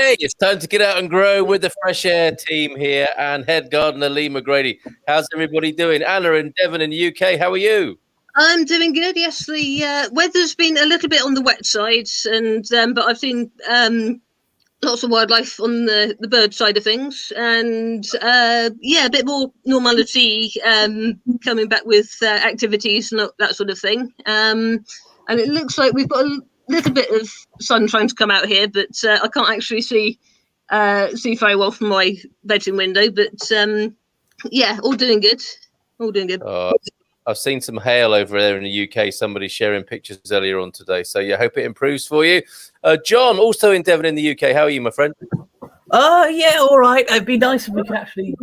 Hey, it's time to get out and grow with the Fresh Air team here and Head Gardener Lee McGrady. How's everybody doing? Anna in Devon in the UK, how are you? I'm doing good. Yes, the weather's been a little bit on the wet side, and but I've seen lots of wildlife on the bird side of things, and a bit more normality coming back with activities and that sort of thing. And it looks like we've got a little bit of sun trying to come out here, but I can't actually see very well from my bedroom window. But all doing good. All doing good. I've seen some hail over there in the UK. Somebody sharing pictures earlier on today. So, yeah, hope it improves for you. John, also in Devon in the UK. How are you, my friend? Yeah, all right. It'd be nice if we could actually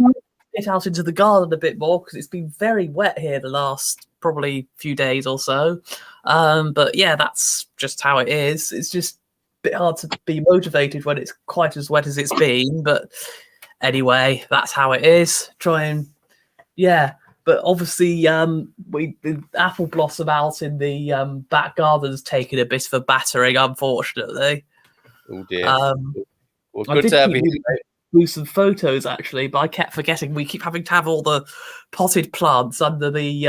get out into the garden a bit more because it's been very wet here the last probably few days or so. But, yeah, that's just how it is. It's just a bit hard to be motivated when it's quite as wet as it's been. But anyway, that's how it is. But obviously, the apple blossom out in the back garden's taken a bit of a battering, unfortunately. Oh dear. Well, good to have you. Do some photos actually, but I kept forgetting. We keep having to have all the potted plants under the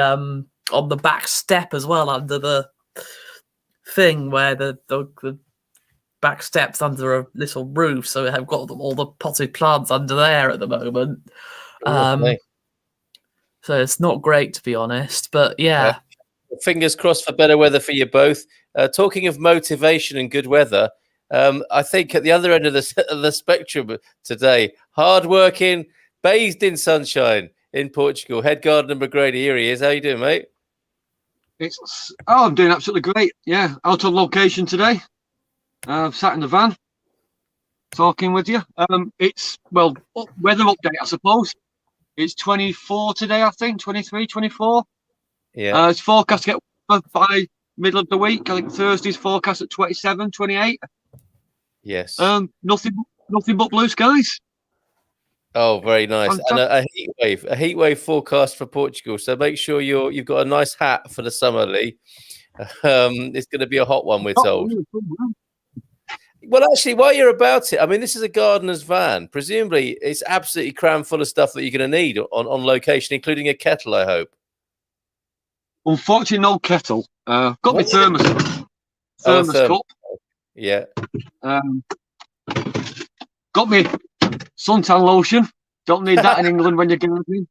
on the back step as well, under the thing where the back steps under a little roof. So we have got all the potted plants under there at the moment. So it's not great, to be honest, but yeah. Fingers crossed for better weather for you both. Talking of motivation and good weather, I think at the other end of the spectrum today, hardworking, bathed in sunshine in Portugal, Head Gardener McGrady, here he is. How you doing, mate? I'm doing absolutely great. Yeah, out on location today. Sat in the van, talking with you. It's, weather update, I suppose. It's 24 today, I think, 23, 24. Yeah. It's forecast to get by middle of the week. I think Thursday's forecast at 27, 28. Yes. Nothing but blue skies. Oh, very nice. And a heat wave forecast for Portugal. So make sure you've got a nice hat for the summer, Lee. It's going to be a hot one, we're told. Well, actually, while you're about it, I mean, this is a gardener's van. Presumably, it's absolutely crammed full of stuff that you're going to need on location, including a kettle, I hope. Unfortunately, no kettle. Got my thermos cup. Yeah. Got me suntan lotion. Don't need that in England when you're gardening.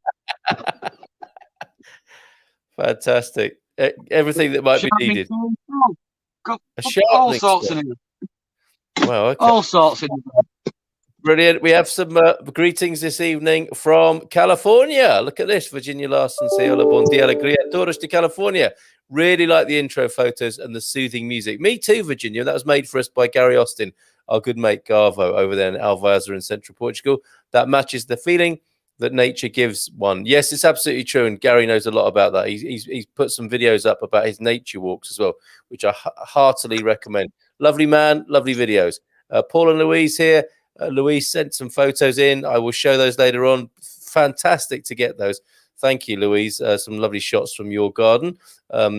Fantastic. Everything that might be needed. Got all sorts in it. Wow, okay. All sorts. Brilliant. We have some greetings this evening from California. Look at this. Virginia Larson, say hola, bon dia, alegría, todos de California. Really like the intro photos and the soothing music. Me too, Virginia. That was made for us by Gary Austin, our good mate Garvo over there in Alvaza in central Portugal. That matches the feeling that nature gives one. Yes, it's absolutely true. And Gary knows a lot about that. He's put some videos up about his nature walks as well, which I heartily recommend. Lovely man, lovely videos. Paul and Louise here. Louise sent some photos in. I will show those later on. Fantastic to get those. Thank you, Louise. Some lovely shots from your garden.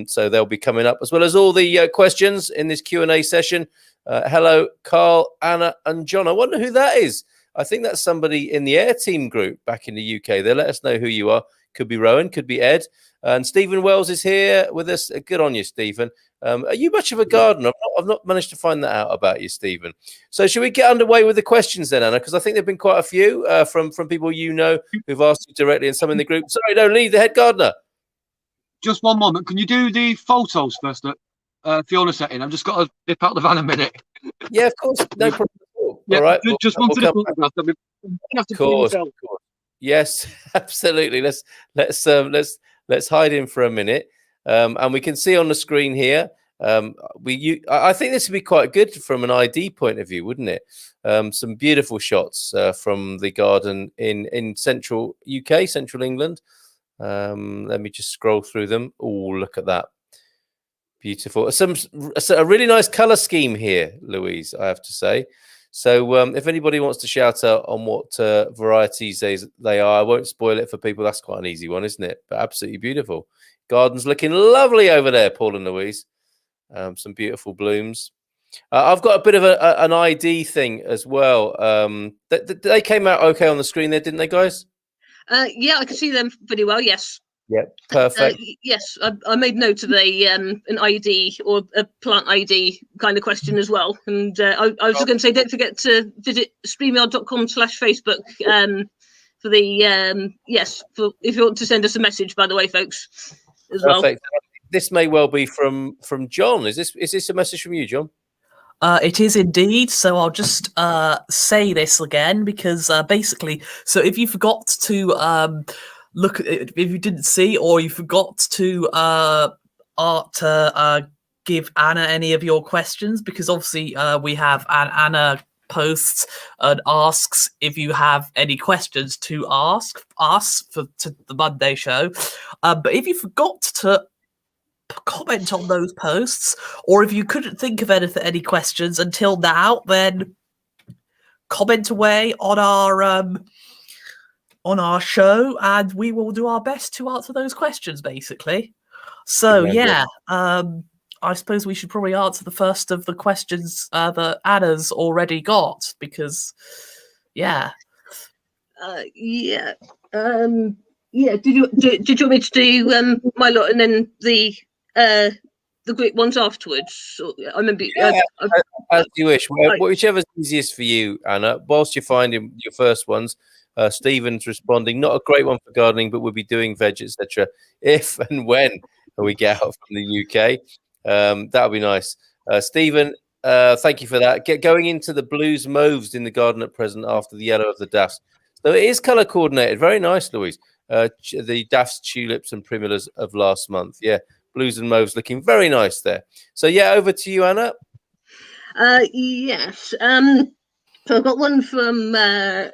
So they'll be coming up, as well as all the questions in this Q&A session. Hello, Carl, Anna, and John. I wonder who that is. I think that's somebody in the AiR team group back in the UK. They'll let us know who you are. Could be Rowan, could be Ed. And Stephen Wells is here with us. Good on you, Stephen. Are you much of a gardener? I've not managed to find that out about you, Stephen. So should we get underway with the questions then, Anna? Because I think there have been quite a few from people you know who've asked you directly and some in the group. Sorry, no, Lee, the head gardener. Just one moment. Can you do the photos first that Fiona set in? I've just got to dip out the van a minute. Yeah, of course. No problem at all. Yeah, all right. Just one for the photograph. Of course. Yes, absolutely. Let's hide in for a minute. And we can see on the screen here, I think this would be quite good from an ID point of view, wouldn't it? Some beautiful shots from the garden in central UK, central England. Let me just scroll through them. Oh, look at that. Beautiful. A really nice color scheme here, Louise, I have to say. So if anybody wants to shout out on what varieties they are, I won't spoil it for people. That's quite an easy one, isn't it? But absolutely beautiful. Garden's looking lovely over there, Paul and Louise. Some beautiful blooms. I've got a bit of an ID thing as well. They came out okay on the screen there, didn't they, guys? Yeah, I can see them pretty well. Yes. Yeah, perfect. Yes, I made note of an ID or a plant ID kind of question as well. And I was just going to say, don't forget to visit streamyard.com/Facebook for the for if you want to send us a message. By the way, folks, as Perfect. Well. This may well be from John. Is this a message from you, John? It is indeed. So I'll just say this again because basically, so if you forgot to look at it, if you didn't see, or you forgot to give Anna any of your questions, because obviously we have Anna posts and asks if you have any questions to ask us to the Monday show. But if you forgot to comment on those posts, or if you couldn't think of any questions until now, then comment away on our show, and we will do our best to answer those questions, basically. So yeah, I suppose we should probably answer the first of the questions that Anna's already got, because Did you want me to do my lot and then the group ones afterwards? I remember. As you wish. Whichever's easiest for you, Anna. Whilst you're finding your first ones, Stephen's responding. Not a great one for gardening, but we'll be doing veg, etc. If and when we get out from the UK, that'll be nice. Stephen, thank you for that. Going into the blues mauves in the garden at present after the yellow of the daffs. So it is colour coordinated. Very nice, Louise. The daffs, tulips, and primulas of last month. Yeah, blues and mauves looking very nice there. So yeah, over to you, Anna. Yes. So I've got one from Emily,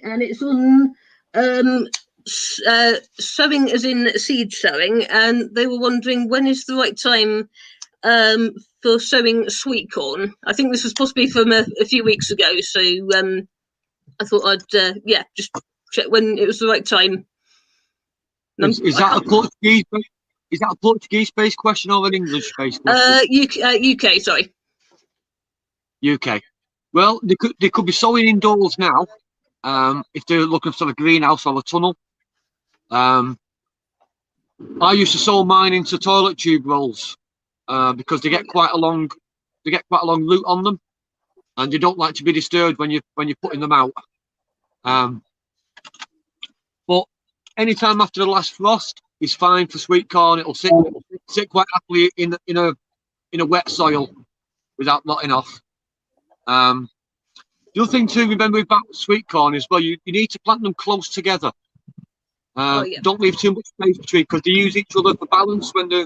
and it's on sowing, as in seed sowing, and they were wondering when is the right time for sowing sweet corn. I think this was possibly from a few weeks ago, so I thought I'd just check when it was the right time. Is that a Portuguese? Is that a Portuguese-based question or an English-based question? UK, sorry. UK. Well, they could be sowing indoors now, if they're looking for a greenhouse or a tunnel. I used to sow mine into toilet tube rolls because they get quite a long root on them, and they don't like to be disturbed when you're putting them out. But anytime after the last frost is fine for sweet corn. It'll sit quite happily in a wet soil without rotting off. The other thing to remember about sweet corn is, well, you need to plant them close together. Don't leave too much space between, because they use each other for balance when they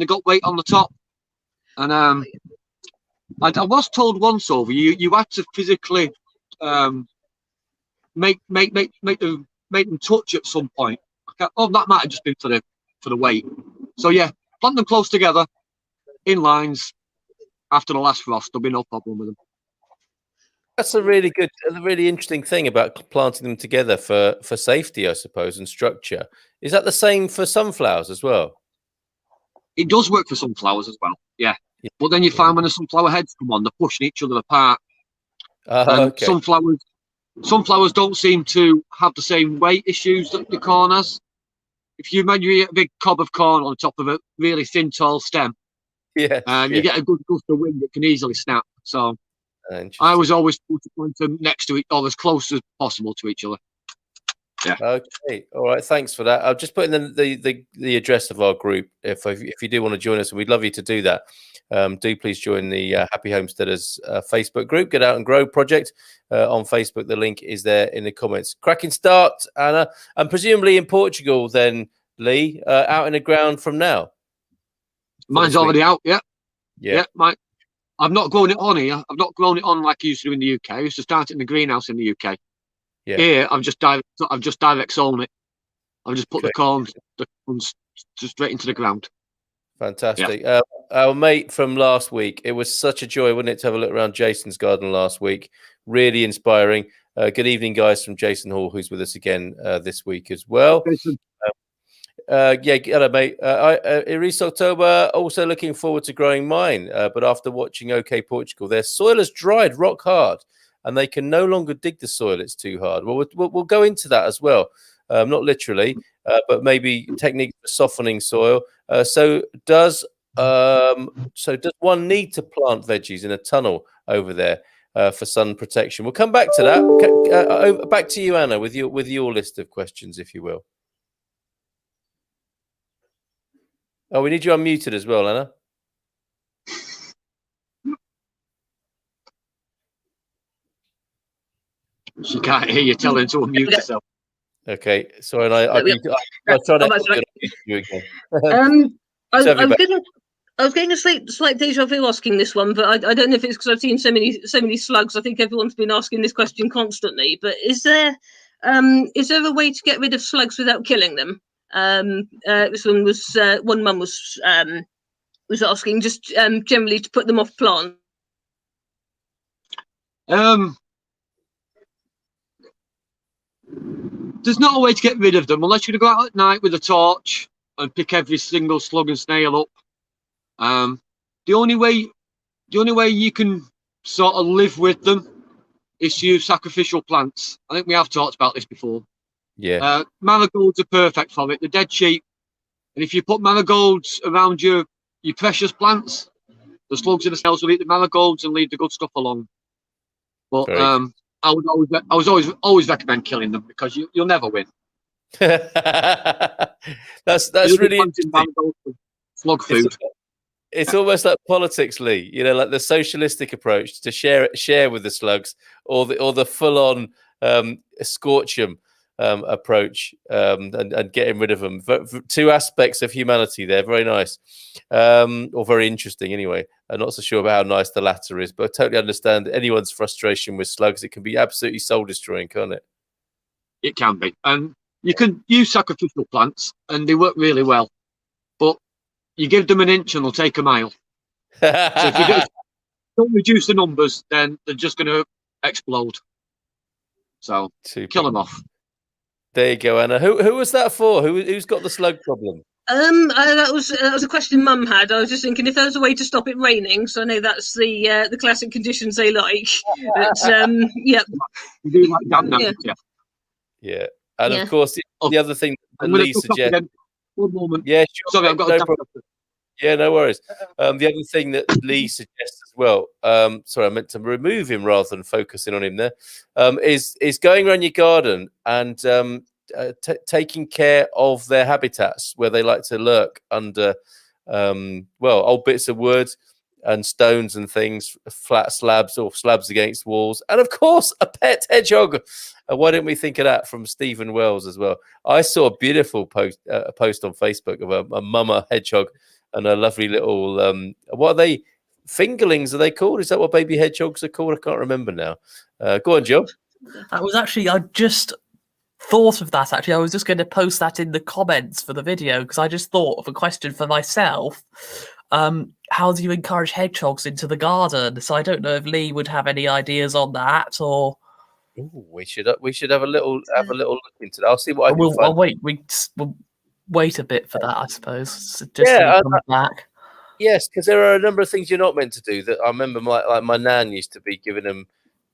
got weight on the top. And I was told once over you had to physically make them touch at some point. Oh, that might have just been for the weight. So yeah, plant them close together in lines. After the last frost, there'll be no problem with them. That's a really interesting thing about planting them together for safety, I suppose, and structure. Is that the same for sunflowers as well? It does work for sunflowers as well, yeah. But then you find when the sunflower heads come on, they're pushing each other apart. Okay. Sunflowers don't seem to have the same weight issues that the corn has. If you imagine you get a big cob of corn on top of a really thin, tall stem, you get a good gust of wind that can easily snap. So I was always putting them next to each other, as close as possible to each other. Yeah. Okay. All right. Thanks for that. I'll just put in the address of our group if you do want to join us, and we'd love you to do that. Do please join the Happy Homesteaders Facebook group, Get Out and Grow project on Facebook. The link is there in the comments. Cracking start, Anna, and presumably in Portugal, then Lee, out in the ground from now. Mine's already out. Yeah. I've not grown it on here. I've not grown it on like I used to do in the UK. I used to start it in the greenhouse in the UK. Yeah. Here, I've just direct sown it. I've just put the corn straight into the ground. Fantastic. Yeah. Our mate from last week, it was such a joy, wasn't it, to have a look around Jason's garden last week. Really inspiring. Good evening, guys, from Jason Hall, who's with us again this week as well. Yeah, hello, mate. In recent October, also looking forward to growing mine. But after watching OK Portugal, their soil has dried rock hard, and they can no longer dig the soil. It's too hard. Well, we'll go into that as well. Not literally, but maybe techniques for softening soil. So does one need to plant veggies in a tunnel over there for sun protection? We'll come back to that. Back to you, Anna, with your list of questions, if you will. Oh, we need you unmuted as well, Anna. She can't hear you telling to unmute yourself. Okay, sorry, and I tried to unmute you again. I was getting a slight deja vu asking this one, but I don't know if it's because I've seen so many slugs. I think everyone's been asking this question constantly. But is there a way to get rid of slugs without killing them? This one was one mum was asking, just generally to put them off plant. There's not a way to get rid of them unless you're going to go out at night with a torch and pick every single slug and snail up. The only way you can sort of live with them is to use sacrificial plants. I think we have talked about this before. Yeah. Marigolds are perfect for it. They're dead cheap. And if you put marigolds around your precious plants, the slugs and the snails will eat the marigolds and leave the good stuff alone. But I would always recommend killing them because you'll never win. that's really interesting. Slug food. It's almost like politics, Lee. You know, like the socialistic approach to share with the slugs, or the full-on scorch them approach and getting rid of them. Two aspects of humanity there. Very nice, or very interesting anyway. I'm not so sure about how nice the latter is, but I totally understand anyone's frustration with slugs. It can be absolutely soul-destroying, can't it? It can be. And you can use sacrificial plants, and they work really well. But you give them an inch and they'll take a mile. So if you don't reduce the numbers, then they're just going to explode. So kill them off. There you go, Anna. Who was that for? Who's got the slug problem? That was a question Mum had. I was just thinking if there was a way to stop it raining. So I know that's the classic conditions they like. But yeah. You do like that now, yeah. And of course, the other thing that Lee suggests. 1 moment. Yeah, sure. Sorry, I've got no problem. Yeah, no worries. The other thing that Lee suggests as well, sorry, I meant to remove him rather than focusing on him there, is going around your garden and taking care of their habitats where they like to lurk under, old bits of wood and stones and things, flat slabs or slabs against walls, and of course a pet hedgehog. Why didn't we think of that from Stephen Wells as well? I saw a beautiful post on Facebook of a mama hedgehog and a lovely little what are they? Fingerlings are they called? Is that what baby hedgehogs are called? I can't remember now. Go on, Joe. That was actually, I just thought of that actually. I was just going to post that in the comments for the video because I just thought of a question for myself. How do you encourage hedgehogs into the garden? So I don't know if Lee would have any ideas on that, or we should have a little look into that. I'll see what I can find. We'll wait a bit for that, I suppose. So just come back. Yes, because there are a number of things you're not meant to do. That I remember, my nan used to be giving them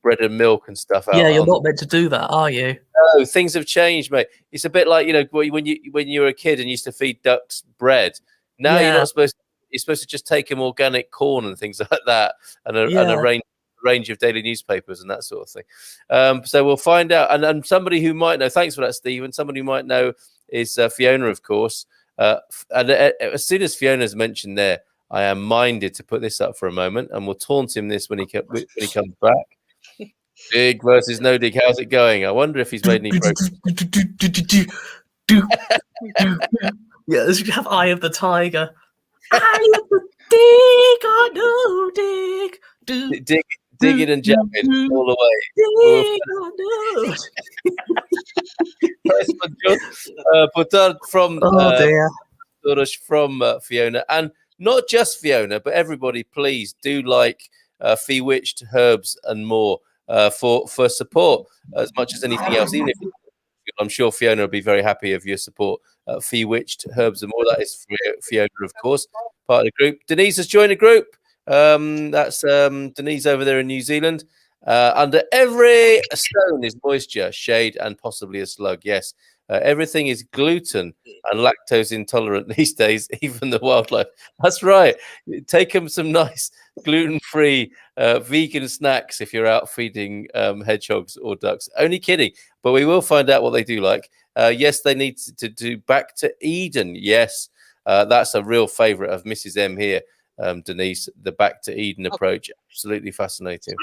bread and milk and stuff. Yeah, you're not meant to do that, are you? No, things have changed, mate. It's a bit like when you were a kid and used to feed ducks bread. Now you're not supposed to. You're supposed to just take them organic corn and things like that, and a range of daily newspapers and that sort of thing. So we'll find out. And somebody who might know, thanks for that, Stephen. Somebody who might know is Fiona, of course. And as soon as Fiona's mentioned there, I am minded to put this up for a moment, and we'll taunt him this when he comes back. Dig versus no dig. How's it going? I wonder if he's made any progress. Yeah, this should have Eye of the Tiger. Eye of the dig or no dig. Digging and jabbing all the way. From Fiona, and not just Fiona, but everybody, please do like Fee-Witched Herbs and More for support as much as anything else, even if you're I'm sure Fiona will be very happy of your support. Fee-witched Herbs and More. That is Fiona, of course, part of the group. Denise has joined the group. That's Denise over there in New Zealand. Under every stone is moisture, shade, and possibly a slug. Yes, everything is gluten and lactose intolerant these days, even the wildlife. That's right. Take them some nice gluten-free vegan snacks if you're out feeding hedgehogs or ducks. Only kidding, but we will find out what they do like. Yes, they need to do Back to Eden. Yes, that's a real favourite of Mrs. M here, Denise, the Back to Eden approach. Absolutely fascinating.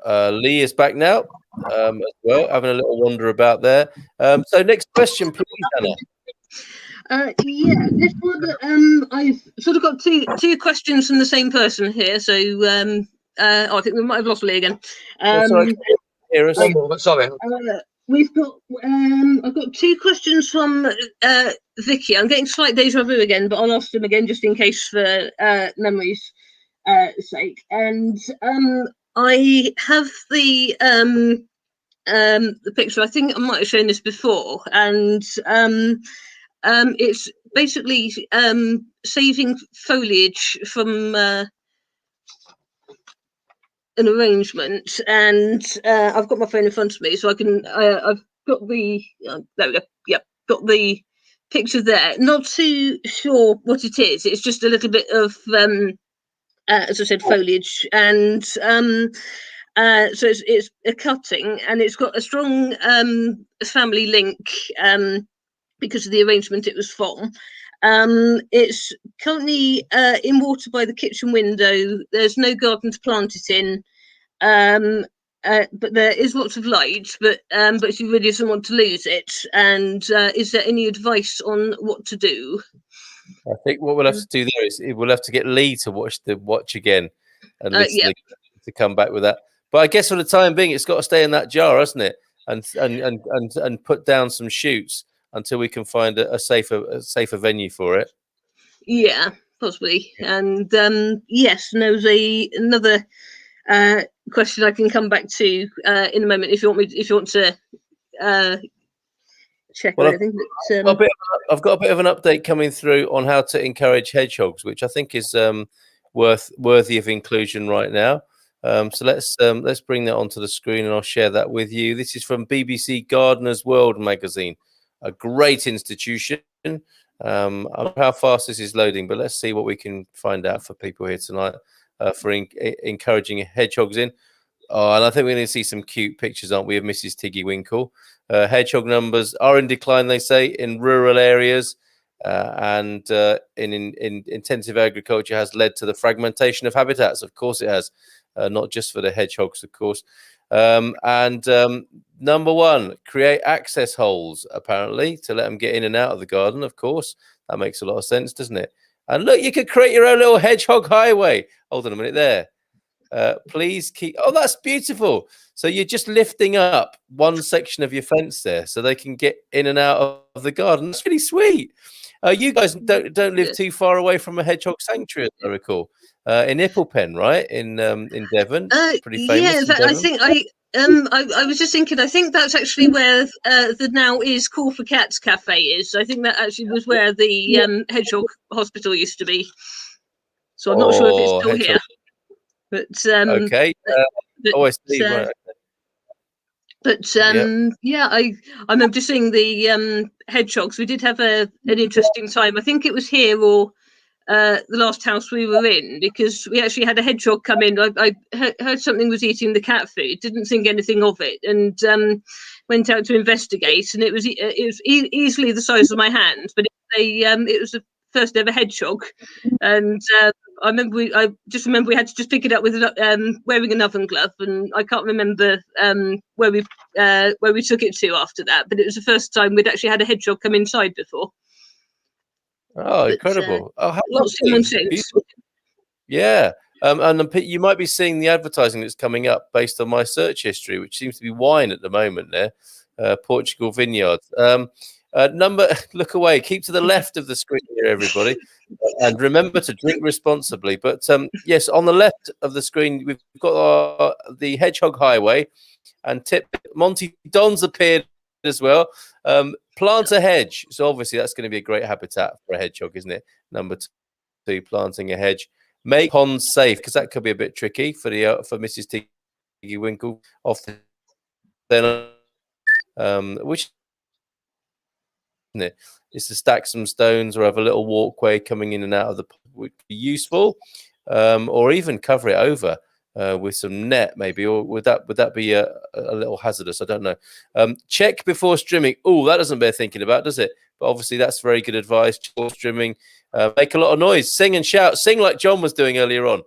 Lee is back now as well, having a little wander about there. So next question, please, Anna. Yeah, this one, I've sort of got two questions from the same person here. So I think we might have lost Lee again. Sorry, hear us? One more, sorry. We've got I've got two questions from Vicky. I'm getting slight deja vu again, but I'll ask them again just in case for memory's sake. And I have the picture. I think I might have shown this before, and it's basically saving foliage from an arrangement, and I've got my phone in front of me, so I can. I've got the there we go. Yep, got the picture there. Not too sure what it is. It's just a little bit of, as I said, foliage, and so it's a cutting, and it's got a strong family link because of the arrangement it was from. It's currently in water by the kitchen window. There's no garden to plant it in, but there is lots of light. But she really doesn't want to lose it. And is there any advice on what to do? I think what we'll have to do there is we'll have to get Lee to watch again and listen to come back with that. But I guess for the time being, it's got to stay in that jar, hasn't it? And put down some shoots until we can find a safer venue for it. Yeah, possibly. And yes, and there was another question I can come back to in a moment if you want to check anything. I've got a bit of an update coming through on how to encourage hedgehogs, which I think is worthy of inclusion right now. So let's bring that onto the screen, and I'll share that with you. This is from BBC Gardener's World magazine, a great institution. I don't know how fast this is loading, but let's see what we can find out for people here tonight for encouraging hedgehogs in. And I think we're going to see some cute pictures, aren't we, of Mrs. Tiggy Winkle. Hedgehog numbers are in decline, they say, in rural areas, and in intensive agriculture has led to the fragmentation of habitats. Of course it has, not just for the hedgehogs, of course. Number one, create access holes, apparently, to let them get in and out of the garden, of course. That makes a lot of sense, doesn't it? And look, you could create your own little hedgehog highway. Hold on a minute there. Please keep. Oh, that's beautiful. So you're just lifting up one section of your fence there so they can get in and out of the garden. That's really sweet. You guys don't live too far away from a hedgehog sanctuary, as I recall, in Ipplepen, right? In Devon. Pretty famous. Yeah, I think I was just thinking. I think that's actually where the now is Call for Cats Cafe is. I think that actually was where the Hedgehog Hospital used to be. So I'm not sure if it's still here. But okay. I see. Right. But yeah, I remember just seeing the hedgehogs. We did have an interesting time. I think it was here or the last house we were in, because we actually had a hedgehog come in. I heard something was eating the cat food, didn't think anything of it, and went out to investigate. And it was easily the size of my hand, but it was the first ever hedgehog. And I just remember we had to just pick it up with wearing an oven glove, and I can't remember where we took it to after that. But it was the first time we'd actually had a hedgehog come inside before. Oh, incredible! How lovely. Yeah, and you might be seeing the advertising that's coming up based on my search history, which seems to be wine at the moment. There, Portugal vineyards. Look away. Keep to the left of the screen here, everybody, and remember to drink responsibly. But yes, on the left of the screen, we've got the Hedgehog Highway, And tip, Monty Don's appeared as well. Plant a hedge. So obviously that's going to be a great habitat for a hedgehog, isn't it? Number 2, planting a hedge. Make ponds safe, because that could be a bit tricky for the for Mrs. Tiggy Winkle. Often, which isn't it? Is to stack some stones or have a little walkway coming in and out of the pond would be useful, or even cover it over with some net, maybe, or would that be a little hazardous? I don't know. Check before streaming. Oh, that doesn't bear thinking about, does it? But obviously that's very good advice. Before streaming, make a lot of noise, sing and shout, sing like John was doing earlier on,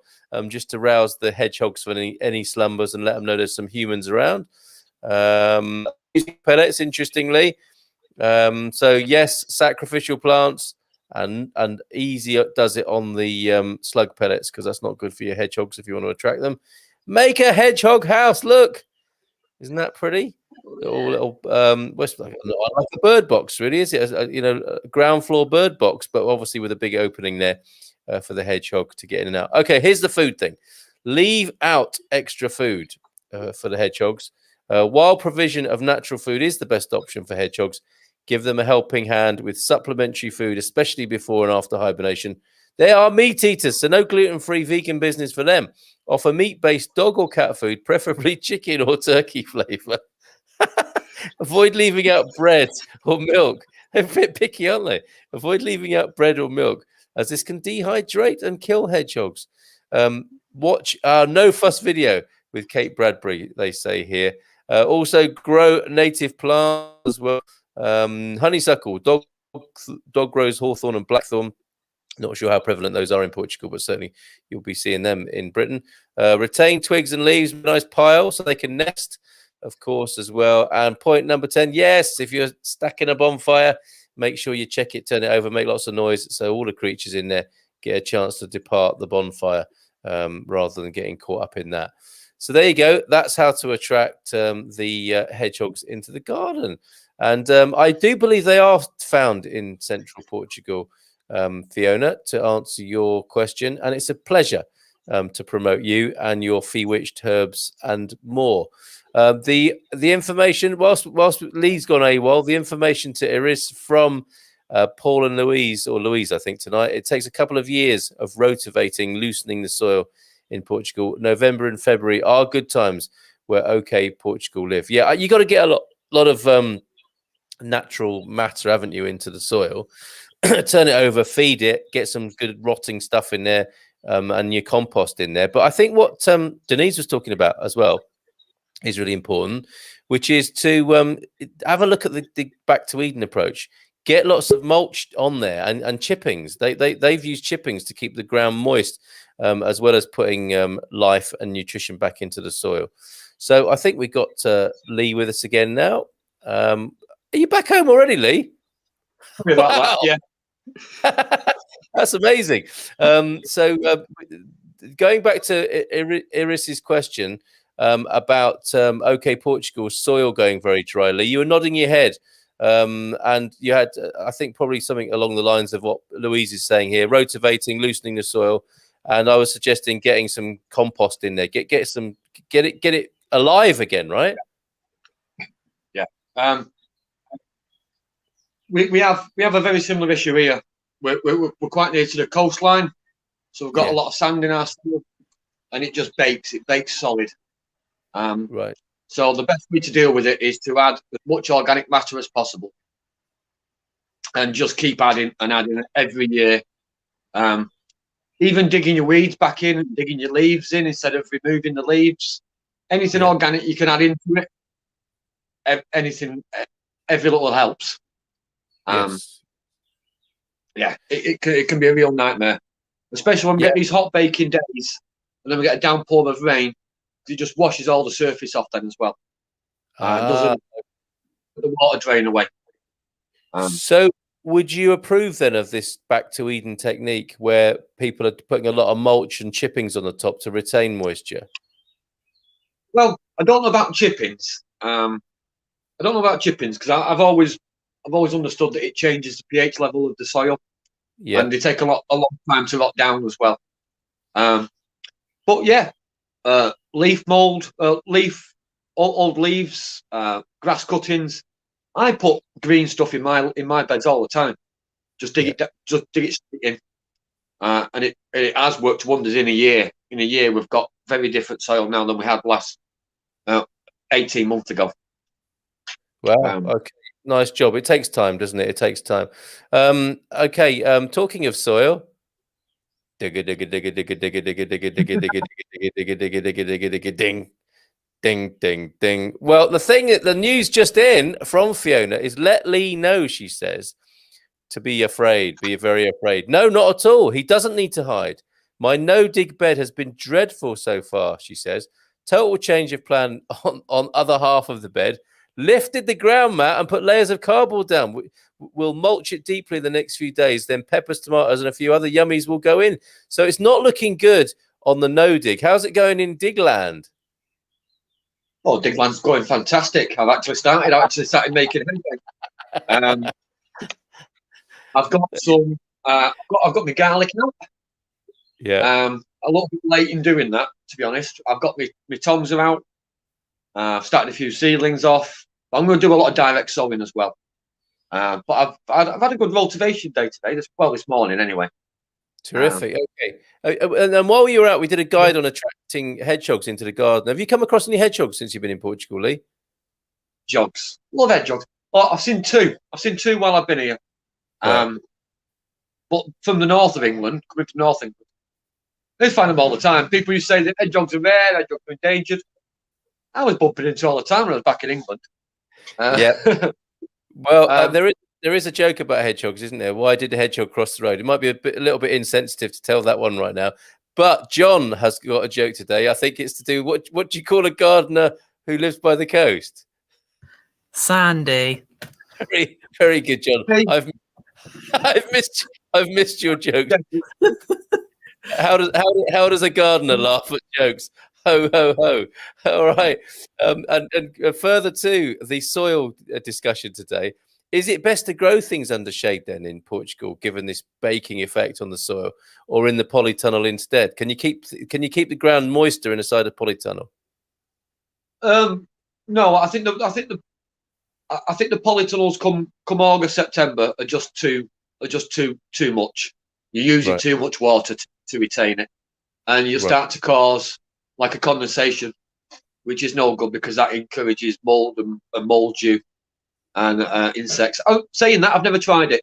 just to rouse the hedgehogs for any slumbers and let them know there's some humans around. Pellets, interestingly. So yes, sacrificial plants, and easy does it on the slug pellets, because that's not good for your hedgehogs if you want to attract them. Make a hedgehog house. Look, isn't that pretty? Little I like a bird box, really. Is it a ground floor bird box, but obviously with a big opening there for the hedgehog to get in and out. Okay, here's the food thing. Leave out extra food for the hedgehogs. While provision of natural food is the best option for hedgehogs, give them a helping hand with supplementary food, especially before and after hibernation. They are meat eaters, so no gluten-free vegan business for them. Offer meat-based dog or cat food, preferably chicken or turkey flavour. Avoid leaving out bread or milk. They're a bit picky, aren't they? Avoid leaving out bread or milk, as this can dehydrate and kill hedgehogs. Watch our No Fuss video with Kate Bradbury, they say here. Also, grow native plants as well. Honeysuckle, dog grows hawthorn and blackthorn. Not sure how prevalent those are in Portugal, but certainly you'll be seeing them in Britain. Retain twigs and leaves, nice pile, so they can nest, of course, as well. And point number 10, yes, if you're stacking a bonfire, make sure you check it, turn it over, make lots of noise, so all the creatures in there get a chance to depart the bonfire rather than getting caught up in that. So there you go. That's how to attract the hedgehogs into the garden. And I do believe they are found in central Portugal, Fiona, to answer your question. And it's a pleasure to promote you and your Fee-Witched herbs and more. The information, whilst Lee's gone AWOL, the information to Iris from Paul and Louise, or Louise, I think, tonight. It takes a couple of years of rotivating, loosening the soil in Portugal. November and February are good times where OK Portugal live. Yeah, you got to get a lot of natural matter, haven't you, into the soil. Turn it over, feed it, get some good rotting stuff in there, and your compost in there. But I think what Denise was talking about as well is really important, which is to have a look at the Back to Eden approach. Get lots of mulch on there and chippings. They've used chippings to keep the ground moist, as well as putting life and nutrition back into the soil. So I think we got Lee with us again now. Are you back home already, Lee? Wow. Yeah. That's amazing. So going back to Iris's question about OK Portugal's soil going very dryly, you were nodding your head, and you had, I think, probably something along the lines of what Louise is saying here: rotivating, loosening the soil. And I was suggesting getting some compost in there, get it alive again, right? Yeah. We have a very similar issue here. We're quite near to the coastline, so we've got a lot of sand in our soil, and it just bakes. It bakes solid. Right. So the best way to deal with it is to add as much organic matter as possible, and just keep adding and adding every year. Even digging your weeds back in, digging your leaves in instead of removing the leaves. Anything organic you can add into it. Anything, every little helps. Yes. Yeah, it can be a real nightmare, especially when we get these hot baking days, and then we get a downpour of rain. It just washes all the surface off then as well. Doesn't the water drain away. So would you approve then of this Back to Eden technique, where people are putting a lot of mulch and chippings on the top to retain moisture? Well, I don't know about chippings. Because I've always understood that it changes the pH level of the soil, and they take a long time to rot down as well. But yeah, leaf mold, leaf old leaves, grass cuttings. I put green stuff in my beds all the time. Just dig it straight in, and it has worked wonders in a year. In a year, we've got very different soil now than we had last 18 months ago. Wow. Okay. Nice job. It takes time, doesn't it? It takes time. Okay. Talking of soil. Ding. Ding, ding, ding. Well, the news just in from Fiona is let Lee know, she says, to be afraid, be very afraid. No, not at all. He doesn't need to hide. My no-dig bed has been dreadful so far, she says. Total change of plan on other half of the bed. Lifted the ground mat and put layers of cardboard down. We'll mulch it deeply the next few days. Then peppers, tomatoes, and a few other yummies will go in. So it's not looking good on the no-dig. How's it going in Digland? Oh, Digland's going fantastic. I've actually started making headway. I've got some. I've got my garlic out. Yeah. A little bit late in doing that, to be honest. I've got my toms are out. I've started a few seedlings off. I'm going to do a lot of direct sowing as well. But I've had a good motivation day today. This morning anyway. Terrific. Okay. And then while you were out, we did a guide on attracting hedgehogs into the garden. Have you come across any hedgehogs since you've been in Portugal, Lee? Hedgehogs. Love hedgehogs. Oh, I've seen two. I've seen two while I've been here. Right. But from the north of England, coming from North England, they find them all the time. People who say that hedgehogs are rare, hedgehogs are endangered. I was bumping into all the time when I was back in England. Yeah. Well, there is a joke about hedgehogs, isn't there? Why did the hedgehog cross the road? It might be a little bit insensitive to tell that one right now. But John has got a joke today. I think it's to do what do you call a gardener who lives by the coast? Sandy. Very, very good, John. I've missed your jokes. How does a gardener laugh at jokes? Ho ho ho! All right, and further to the soil discussion today, is it best to grow things under shade then in Portugal, given this baking effect on the soil, or in the polytunnel instead? Can you keep the ground moister inside a polytunnel? No, I think the polytunnels come August, September are just too much. You're using too much water to retain it, and you start to cause like a condensation, which is no good because that encourages mold and mildew and insects. Oh, saying that, I've never tried it.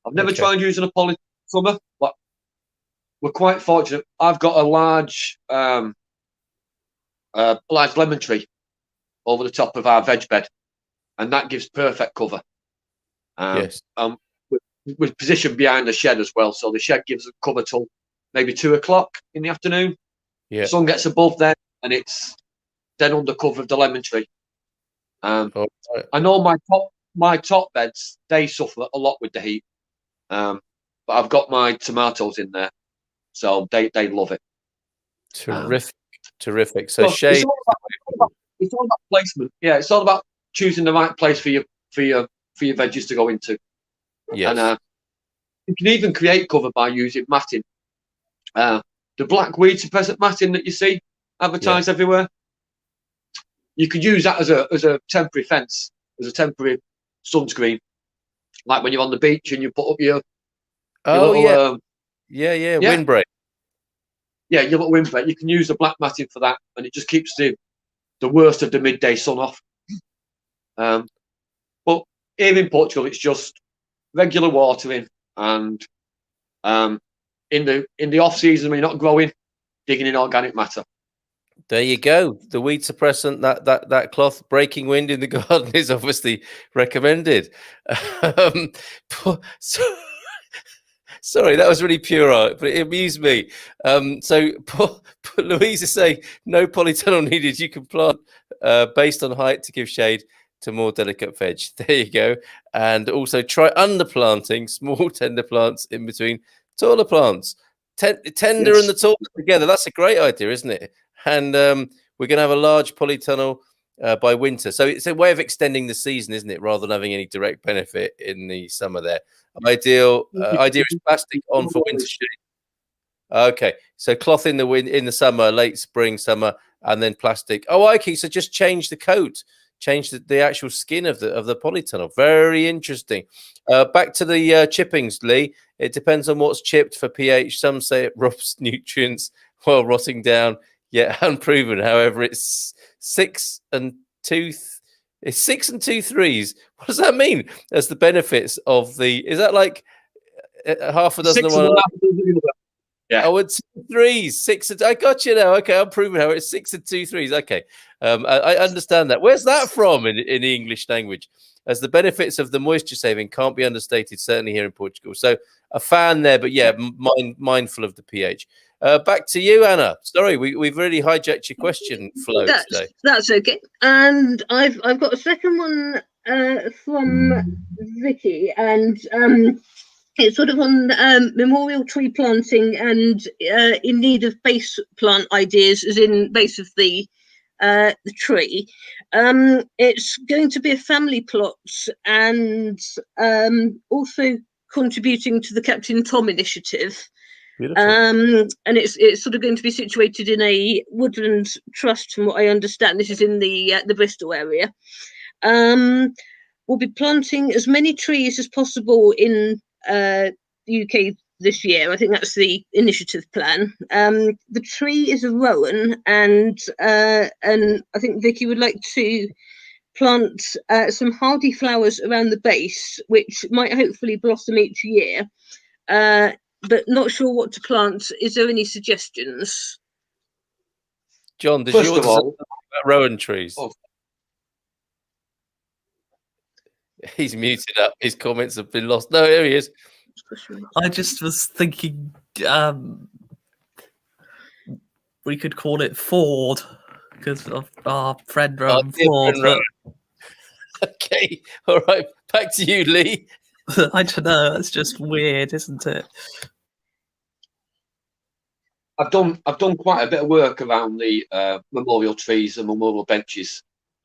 I've never tried using a polytunnel, but we're quite fortunate. I've got a large lemon tree over the top of our veg bed, and that gives perfect cover. Yes. We're positioned behind the shed as well, so the shed gives us cover till maybe 2 o'clock in the afternoon. Yeah. The sun gets above there, and it's then under cover of the lemon tree. I know my top beds, they suffer a lot with the heat, but I've got my tomatoes in there, so they love it. Terrific. So shade. It's all about placement. Yeah, it's all about choosing the right place for your veggies to go into. Yes. And you can even create cover by using matting. The black weed suppressant matting that you see advertised everywhere. You could use that as a temporary fence, as a temporary sunscreen, like when you're on the beach and you put up your little, windbreak. Yeah, your little windbreak. You can use the black matting for that, and it just keeps the worst of the midday sun off. But here in Portugal, it's just regular watering, and in the off season when you're not growing, digging in organic matter. There you go. The weed suppressant, that cloth breaking wind in the garden is obviously recommended. Sorry, that was really puerile, but it amused me. So Louise is saying no polytunnel needed. You can plant based on height to give shade to more delicate veg. There you go. And also try underplanting small tender plants in between taller plants. Tender and the taller together. That's a great idea, isn't it? And we're going to have a large polytunnel by winter. So it's a way of extending the season, isn't it? Rather than having any direct benefit in the summer there. Idea is plastic on for winter shade. Okay, so cloth in the summer, late spring, summer, and then plastic. Oh, okay. So just change the coat, change the actual skin of the polytunnel. Very interesting. Back to the chippings, Lee. It depends on what's chipped for pH. Some say it robs nutrients while rotting down, yet unproven. However, it's 6 and 2 3s. What does that mean? As the benefits of the, is that like half a dozen of one? Yeah. Oh, it's 3s, 6. I got you now. Okay, I'm proving how it's 6 and 2 3s. Okay, I understand that. Where's that from in the English language? As the benefits of the moisture saving can't be understated, certainly here in Portugal. So a fan there, but yeah, mindful of the pH. Back to you, Anna. Sorry, we've really hijacked your question flow today. That's okay. And I've got a second one from Vicky, and it's sort of on memorial tree planting and in need of base plant ideas, as in base of the tree. It's going to be a family plot, and also contributing to the Captain Tom initiative. And it's sort of going to be situated in a woodland trust, from what I understand. This is in the Bristol area. We'll be planting as many trees as possible in the UK this year. I think that's the initiative plan. The tree is a rowan, and I think Vicky would like to plant some hardy flowers around the base, which might hopefully blossom each year. But not sure what to plant. Is there any suggestions? John, does First yours of all, rowan trees? Oh. He's muted up. His comments have been lost. No, there he is. I just was thinking we could call it Ford because of our friend Rowan Ford. Okay, all right. Back to you, Lee. I don't know. That's just weird, isn't it? I've done quite a bit of work around the memorial trees and memorial benches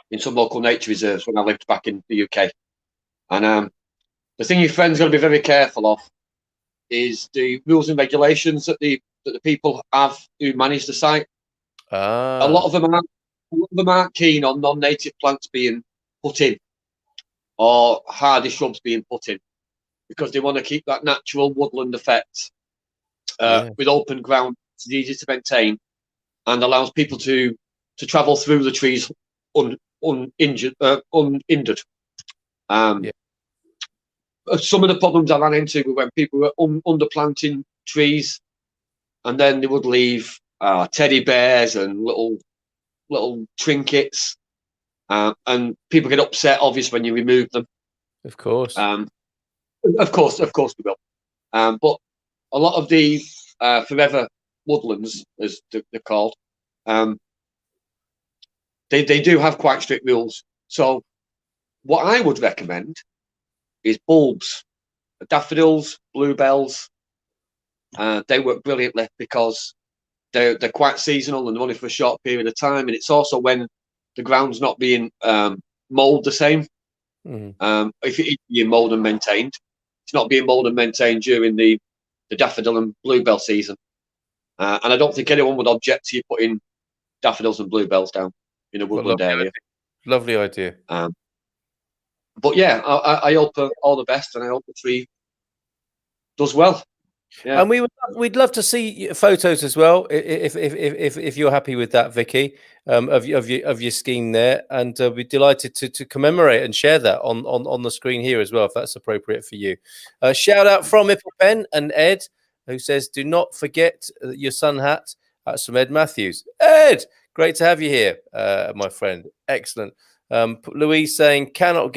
in some local nature reserves when I lived back in the UK. And the thing your friend's got to be very careful of is the rules and regulations that the people have who manage the site. A lot of them aren't keen on non-native plants being put in or hardy shrubs being put in, because they want to keep that natural woodland effect with open ground. It's easy to maintain and allows people to travel through the trees uninjured. Some of the problems I ran into were when people were underplanting trees, and then they would leave teddy bears and little trinkets, and people get upset, obviously, when you remove them. Of course. Of course we will. But a lot of the forever woodlands, as they're called, they do have quite strict rules. So what I would recommend is bulbs, daffodils, bluebells. They work brilliantly because they're quite seasonal and only for a short period of time, and it's also when the ground's not being mowed the same. If it's being mowed and maintained, it's not being mowed and maintained during the daffodil and bluebell season. And I don't think anyone would object to you putting daffodils and bluebells down in a woodland area. Lovely idea. But yeah, I hope all the best, and I hope the tree does well. Yeah. And we'd love to see photos as well, if you're happy with that, Vicky, of your scheme there, and we'd be delighted to commemorate and share that on the screen here as well, if that's appropriate for you. Shout out from Pen and Ed, who says, "Do not forget your sun hat." That's from Ed Matthews. Ed, great to have you here, my friend. Excellent. Louise saying, cannot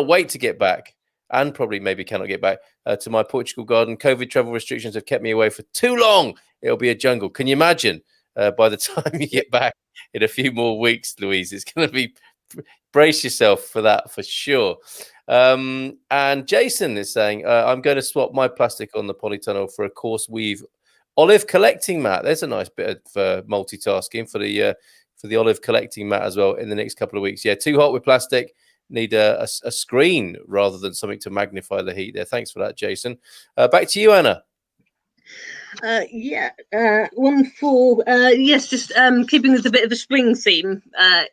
wait to get back, and probably maybe cannot get back to my Portugal garden. COVID travel restrictions have kept me away for too long. It'll be a jungle. Can you imagine by the time you get back in a few more weeks, Louise? It's going to be, brace yourself for that for sure. And Jason is saying, I'm going to swap my plastic on the polytunnel for a coarse weave olive collecting mat. There's a nice bit of multitasking for the olive collecting mat as well in the next couple of weeks. Yeah, too hot with plastic. Need a screen rather than something to magnify the heat there. Thanks for that, Jason. Back to you, Anna. One for yes, just keeping with a bit of a spring theme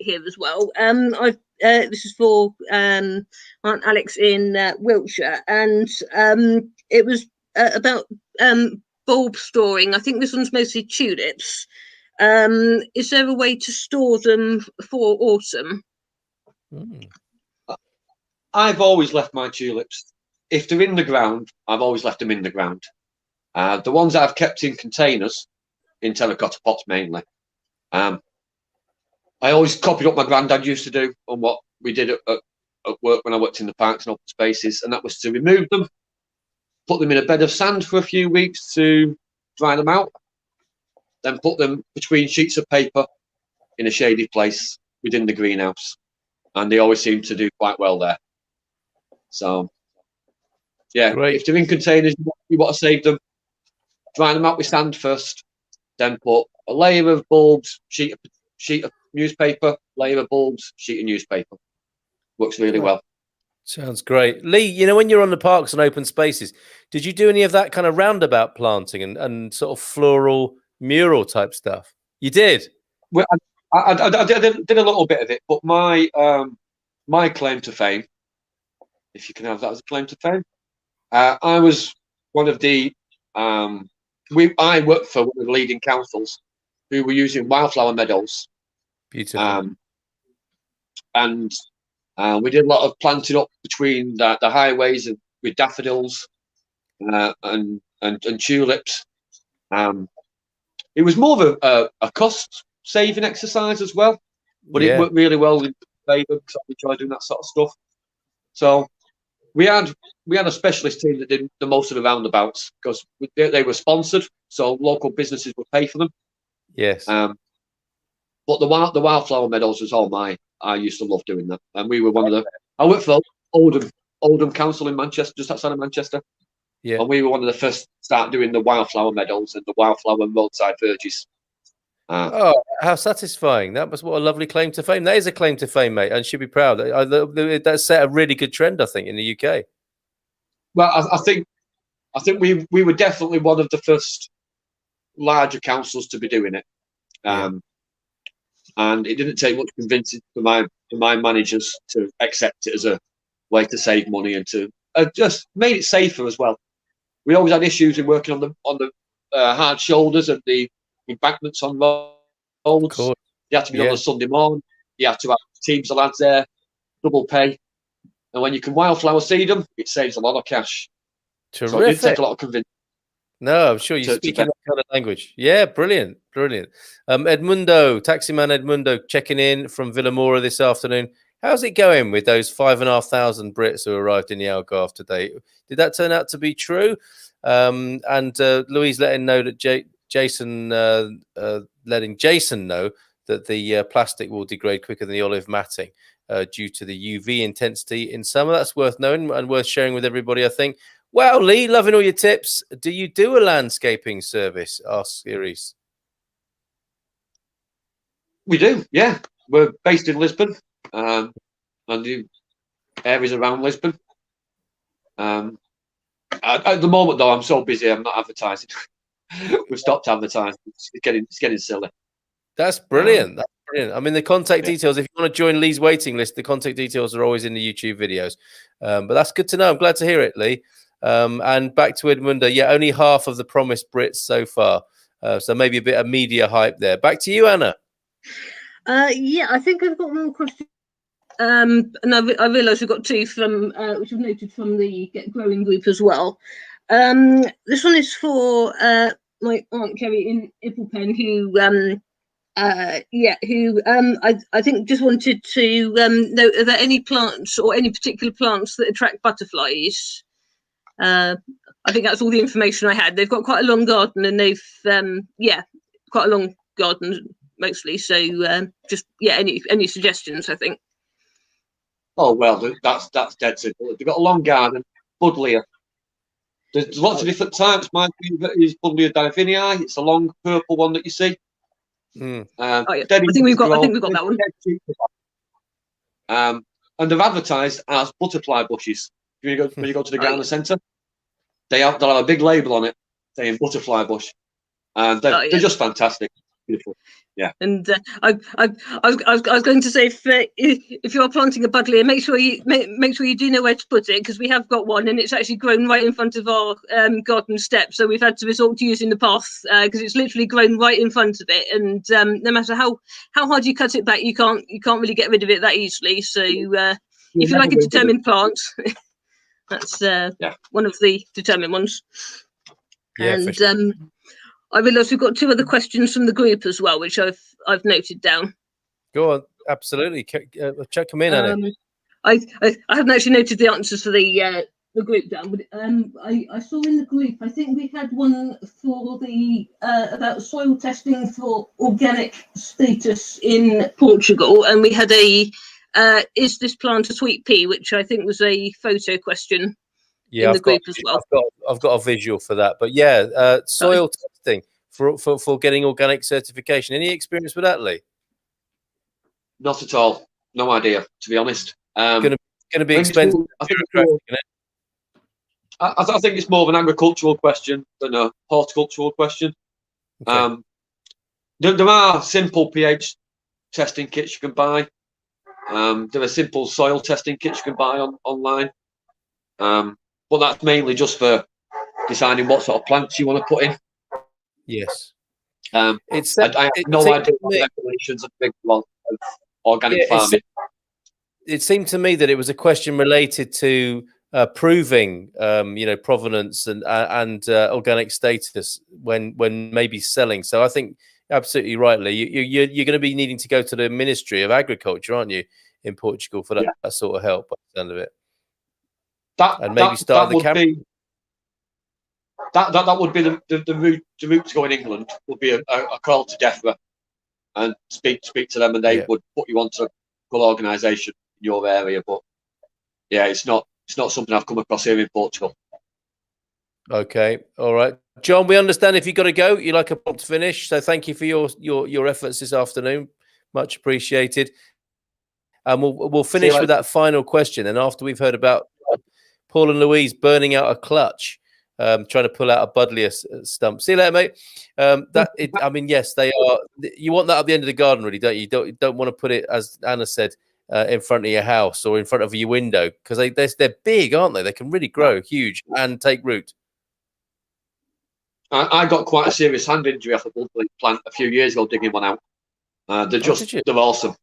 here as well. I've this is for Aunt Alex in Wiltshire, and it was about bulb storing. I think this one's mostly tulips. Is there a way to store them for autumn? I've always left my tulips. If they're in the ground, I've always left them in the ground. The ones I've kept in containers, in terracotta pots mainly, I always copied what my granddad used to do on what we did at work when I worked in the parks and open spaces, and that was to remove them, put them in a bed of sand for a few weeks to dry them out, then put them between sheets of paper in a shady place within the greenhouse, and they always seem to do quite well there. So, yeah, Great. if they're in containers, you want to save them, dry them out with sand first, then put a layer of bulbs, sheet of newspaper, layer of bulbs, sheet of newspaper. Works really well. Sounds great. Lee, you know, when you're on the parks and open spaces, did you do any of that kind of roundabout planting and sort of floral mural type stuff? You did? Well, I did a little bit of it, but my my claim to fame, if you can have that as a claim to fame, I was one of the I worked for one of the leading councils who were using wildflower meadows. Beautiful. And we did a lot of planting up between the highways with daffodils and tulips. It was more of a cost-saving exercise as well, but it worked really well in favour because I enjoy doing that sort of stuff. So we had a specialist team that did the most of the roundabouts because they were sponsored, so local businesses would pay for them. Yes. But the wildflower meadows was all mine. I used to love doing that, and we were one of the. I worked for Oldham Council in Manchester, just outside of Manchester. Yeah. And we were one of the first to start doing the wildflower meadows and the wildflower roadside verges. Oh, how satisfying! That was what a lovely claim to fame. That is a claim to fame, mate, and should be proud. That set a really good trend, I think, in the UK. Well, I think we were definitely one of the first larger councils to be doing it. And it didn't take much convincing for my managers to accept it as a way to save money and to just made it safer as well. We always had issues in working on the hard shoulders and the embankments on roads. You had to be on a Sunday morning. You had to have teams of lads there, double pay. And when you can wildflower seed them, it saves a lot of cash. Terrific. So it did take a lot of convincing. No, I'm sure you're speaking that kind of language. Yeah, brilliant. Edmundo, Taximan Edmundo, checking in from Villamora this afternoon. How's it going with those 5,500 Brits who arrived in the Algarve today? Did that turn out to be true? And Louise letting know that Jason letting Jason know that the plastic will degrade quicker than the olive matting due to the UV intensity in summer. That's worth knowing and worth sharing with everybody, I think. Wow, Lee, loving all your tips. Do you do a landscaping service? Asks Iris. We do, yeah. We're based in Lisbon and the areas around Lisbon. At the moment, though, I'm so busy, I'm not advertising. We've stopped advertising. It's getting silly. That's brilliant. That's brilliant. I mean, the contact details, if you want to join Lee's waiting list, the contact details are always in the YouTube videos. But that's good to know. I'm glad to hear it, Lee. And back to Edmundo. Yeah, only half of the promised Brits so far. So maybe a bit of media hype there. Back to you, Anna. Yeah, I think I've got one question. And I realise we've got two from which I've noted from the Get Growing group as well. This one is for my Aunt Kerry in Ipplepen, who I think just wanted to know, are there any plants or any particular plants that attract butterflies? I think that's all the information I had. They've got quite a long garden, and they've quite a long garden mostly. So any suggestions? I think. Oh well, that's dead simple. They've got a long garden, Buddleia. There's lots of different types. My favourite is Buddleia divinii. It's a long purple one that you see. I think we've got that one. And they're advertised as butterfly bushes. When you go to the garden centre, they'll have a big label on it saying butterfly bush, and they're just fantastic, beautiful. Yeah. And I was going to say, if you're planting a buddleia, make sure you do know where to put it, because we have got one and it's actually grown right in front of our garden steps. So we've had to resort to using the path because it's literally grown right in front of it. And no matter how hard you cut it back, you can't really get rid of it that easily. So if you like a determined plant, that's one of the determined ones. Yeah, and sure. I realise we've got 2 other questions from the group as well, which I've noted down. Go on, absolutely. Check them in, Annie. I haven't actually noted the answers for the group down, but I saw in the group, I think we had one for the about soil testing for organic status in Portugal, and we had a is this plant a sweet pea, which I think was a photo question. Yeah, in the group as well. I've got a visual for that, but yeah, soil testing for getting organic certification. Any experience with that, Lee? Not at all. No idea, to be honest. Going to be expensive. I think it's more of an agricultural question than a horticultural question. Okay. There are simple pH testing kits you can buy. There are simple soil testing kits you can buy online. But that's mainly just for deciding what sort of plants you want to put in. Yes. I have no idea what the regulations of big of organic farming. It seemed to me that it was a question related to proving, provenance and organic status when maybe selling. So I think absolutely rightly, you're going to be needing to go to the Ministry of Agriculture, aren't you, in Portugal for that sort of help, by the sound of it. That would be the route to go in England. Would be a call to DEFRA and speak to them, and they would put you onto a good organisation in your area. But yeah, it's not something I've come across here in Portugal. Okay, all right, John. We understand if you've got to go, you like a prompt finish. So thank you for your efforts this afternoon. Much appreciated. And we'll finish with that final question. And after we've heard about Paul and Louise burning out a clutch, trying to pull out a buddleia stump. See you later, mate. Yes, they are. You want that at the end of the garden, really, don't you? You don't want to put it, as Anna said, in front of your house or in front of your window, because they're big, aren't they? They can really grow huge and take root. I got quite a serious hand injury off a buddleia plant a few years ago digging one out. They're awesome.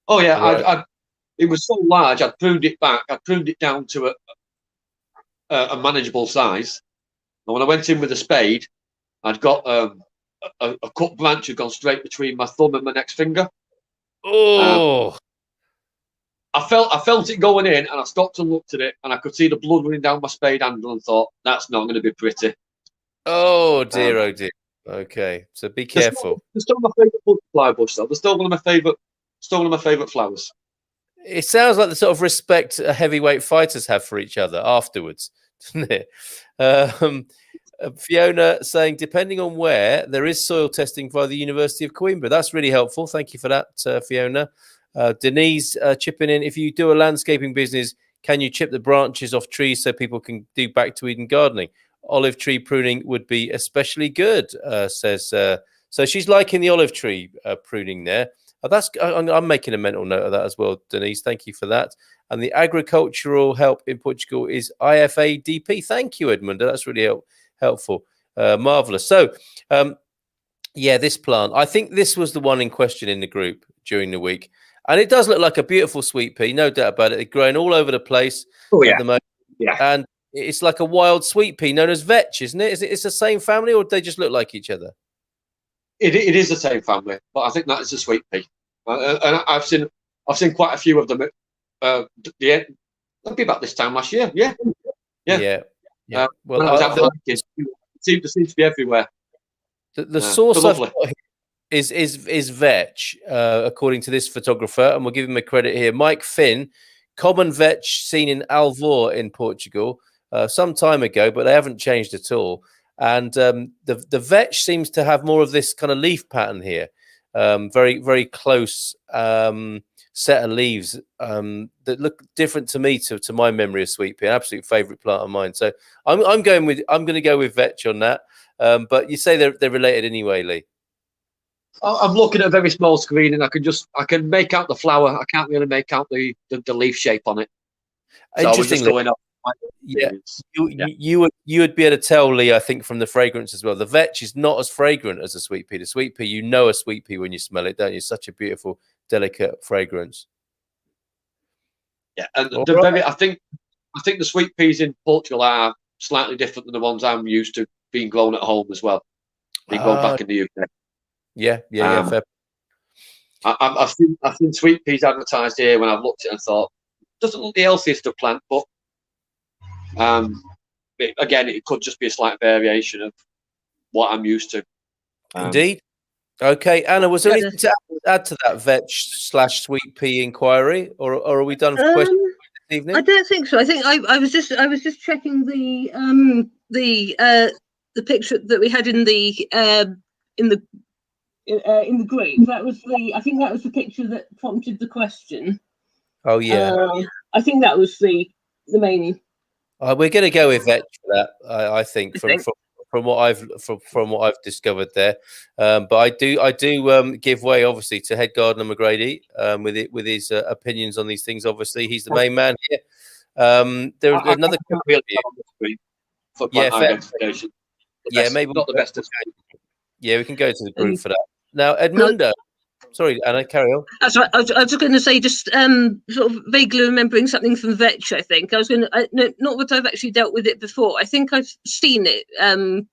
Oh yeah, right. It was so large, I'd pruned it back. I pruned it down to a manageable size. And when I went in with a spade, I'd got a cut branch had gone straight between my thumb and my next finger. Oh! I felt it going in, and I stopped and looked at it, and I could see the blood running down my spade handle, and thought, that's not going to be pretty. Oh dear, oh dear. Okay, so be careful. They're still my favourite butterfly bush, though. They're still one of my favourite flowers. It sounds like the sort of respect heavyweight fighters have for each other afterwards, doesn't it? Fiona saying, depending on where, there is soil testing via the University of Coimbra. That's really helpful. Thank you for that, Fiona. Denise chipping in, if you do a landscaping business, can you chip the branches off trees so people can do back to Eden gardening? Olive tree pruning would be especially good, says. So she's liking the olive tree pruning there. I'm making a mental note of that as well, Denise. Thank you for that. And the agricultural help in Portugal is IFADP. Thank you, Edmund. That's really helpful. Marvelous. So, this plant, I think this was the one in question in the group during the week. And it does look like a beautiful sweet pea, no doubt about it. They're growing all over the place at the moment. Yeah. And it's like a wild sweet pea known as vetch, isn't it? It's the same family, or do they just look like each other? It is the same family, but I think that is a sweet pea. And I've seen quite a few of them at that'd be about this time last year. Yeah. Well, it seems to be everywhere. The source I've got is vetch, according to this photographer, and we'll give him a credit here. Mike Finn, common vetch seen in Alvor in Portugal some time ago, but they haven't changed at all. And the vetch seems to have more of this kind of leaf pattern here, very, very close set of leaves that look different to me, to my memory of sweet pea. An absolute favourite plant of mine. So I'm going to go with vetch on that. But you say they're related anyway, Lee. I'm looking at a very small screen, and I can make out the flower. I can't really make out the leaf shape on it. So I was just going off. Yeah, you would be able to tell, Lee, I think, from the fragrance as well. The vetch is not as fragrant as a sweet pea. The sweet pea, you know a sweet pea when you smell it, don't you? It's such a beautiful, delicate fragrance. Yeah, and I think the sweet peas in Portugal are slightly different than the ones I'm used to being grown at home as well. Being grown back in the UK. Yeah. Fair. I've seen sweet peas advertised here when I've looked at it and thought, doesn't look the healthiest of plant, but again, it could just be a slight variation of what I'm used to. Indeed. Okay, Anna, was there anything to add to that vetch/sweet pea inquiry, or are we done for questions this evening? I don't think so. I think I was just checking the picture that we had in the group. That was I think that was the picture that prompted the question. Oh yeah. I think that was the main. We're going to go with vetch for that. I think from what I've discovered there. But I do give way obviously to Head Gardener McGrady with his opinions on these things. Obviously, he's the main man here. There's another. Yeah, maybe not the best. Yeah, we can go to the group for that. Now, Edmundo. Sorry, Anna, carry on. That's right. I was just going to say, just sort of vaguely remembering something from vetch. I think I was going to not that I've actually dealt with it before. I think I've seen it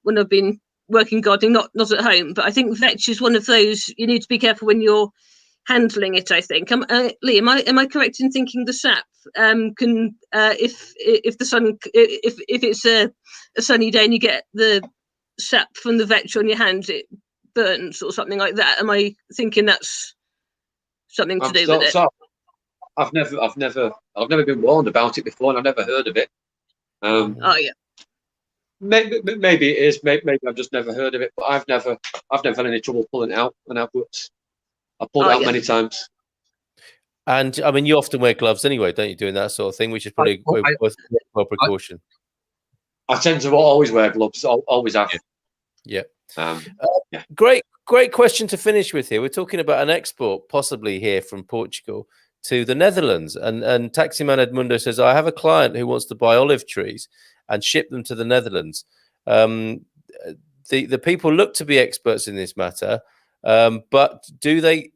when I've been working gardening, not at home. But I think vetch is one of those you need to be careful when you're handling it. I think. Lee, am I correct in thinking the sap can if the sun if it's a sunny day and you get the sap from the vetch on your hands, it burns or something like that? Am I thinking that's something to do with it? I've never been warned about it before, and I've never heard of it. Oh yeah. Maybe it is. Maybe I've just never heard of it, but I've never had any trouble pulling it out, and I've pulled it out many times. And I mean, you often wear gloves anyway, don't you? Doing that sort of thing, which is probably worth precaution. I tend to always wear gloves. Always have. Yeah. Great question to finish with here. We're talking about an export possibly here from Portugal to the Netherlands, and Taximan Edmundo says, I have a client who wants to buy olive trees and ship them to the Netherlands. The people look to be experts in this matter, but they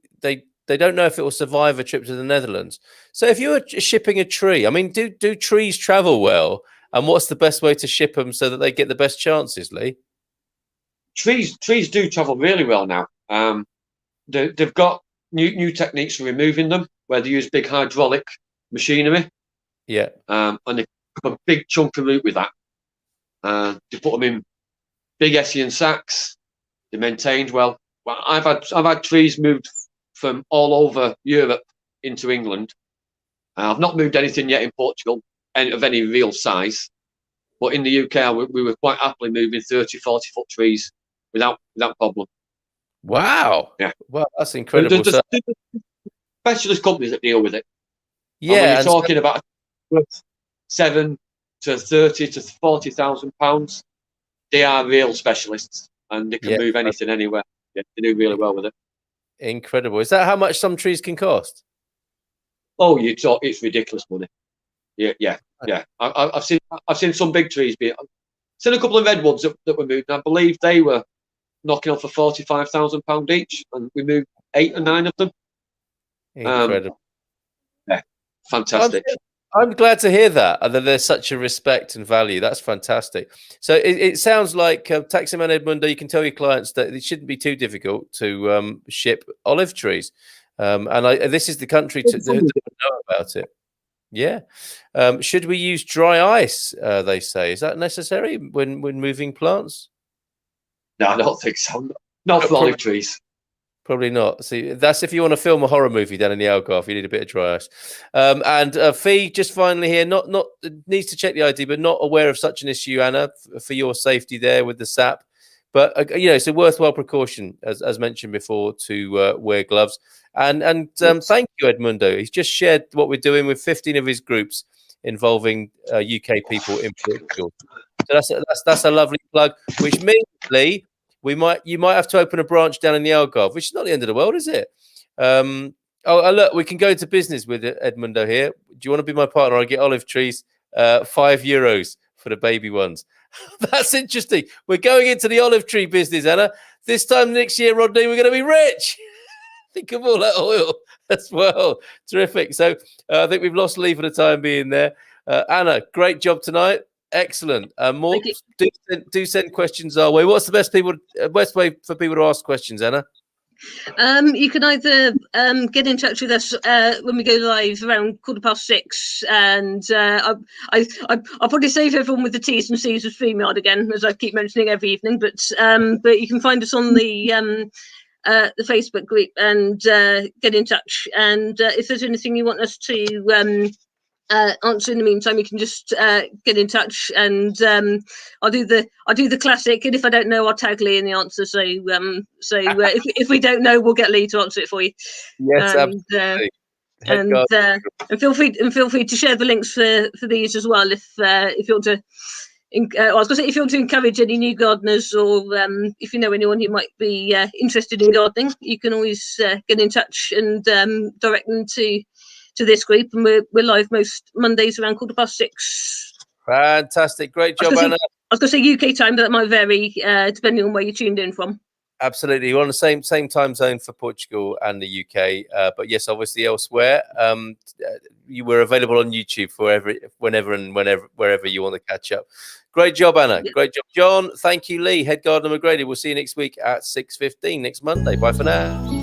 don't know if it will survive a trip to the Netherlands. So if you were shipping a tree, I mean, do trees travel well, and what's the best way to ship them so that they get the best chances, Lee? Trees do travel really well now. They've got new techniques for removing them, where they use big hydraulic machinery. Yeah. And they put a big chunk of root with that. They put them in big Hessian sacks. They're maintained well. I've had trees moved from all over Europe into England. I've not moved anything yet in Portugal of any real size, but in the UK we were quite happily moving 30, 40-foot trees without problem. Wow. Yeah. Well, that's incredible. There's specialist companies that deal with it. Yeah. And when you're talking about £7,000 to £30,000 to £40,000, they are real specialists, and they can move anything anywhere. Yeah, they do really well with it. Incredible. Is that how much some trees can cost? Oh, it's ridiculous money. Yeah. I've seen some big trees I've seen a couple of redwoods that were moved, and I believe they were knocking off for £45,000 each, and we moved 8 or 9 of them. Incredible. Yeah, fantastic. I'm glad to hear that there's such a respect and value. That's fantastic. So it sounds like Taximan Edmundo, you can tell your clients that it shouldn't be too difficult to ship olive trees. This is the country to know about it. Yeah. Should we use dry ice, they say? Is that necessary when moving plants? No, I don't think so. Not for olive trees. Probably not. See, that's if you want to film a horror movie down in the Algarve, you need a bit of dry ice. And Fee, just finally here, not needs to check the ID, but not aware of such an issue, Anna, for your safety there with the sap. But it's a worthwhile precaution, as mentioned before, to wear gloves. And thank you, Edmundo. He's just shared what we're doing with 15 of his groups involving UK people in Portugal. So that's a lovely plug, which means, Lee, you might have to open a branch down in the Algarve, which is not the end of the world, is it? Look, we can go into business with Edmundo here. Do you want to be my partner? I get olive trees, €5 for the baby ones. That's interesting. We're going into the olive tree business, Anna. This time next year, Rodney, we're going to be rich. Think of all that oil as well. Terrific. So I think we've lost Lee for the time being there. Anna, great job tonight. Excellent. More do send questions our way. What's the best way for people to ask questions, Anna? You can either get in touch with us when we go live around 6:15, and I'll probably save everyone with the T's and C's of StreamYard again, as I keep mentioning every evening. But you can find us on the Facebook group and get in touch. And if there's anything you want us to answer in the meantime, you can just get in touch, and I'll do the classic, and if I don't know, I'll tag Lee in the answer. So if we don't know, we'll get Lee to answer it for you. Yes, absolutely. And feel free to share the links for these as well if you want to. I was going to say, if you want to encourage any new gardeners, or if you know anyone who might be interested in gardening, you can always get in touch and direct them to this group, and we're live most Mondays around 6:15. Fantastic. Great job, Anna. I was going to say UK time, but that might vary depending on where you're tuned in from. Absolutely. We're on the same time zone for Portugal and the UK. But yes, obviously elsewhere. You were available on YouTube for wherever you want to catch up. Great job, Anna. Yeah. Great job, John. Thank you, Lee. Head Gardener McGrady. We'll see you next week at 6:15 next Monday. Bye for now.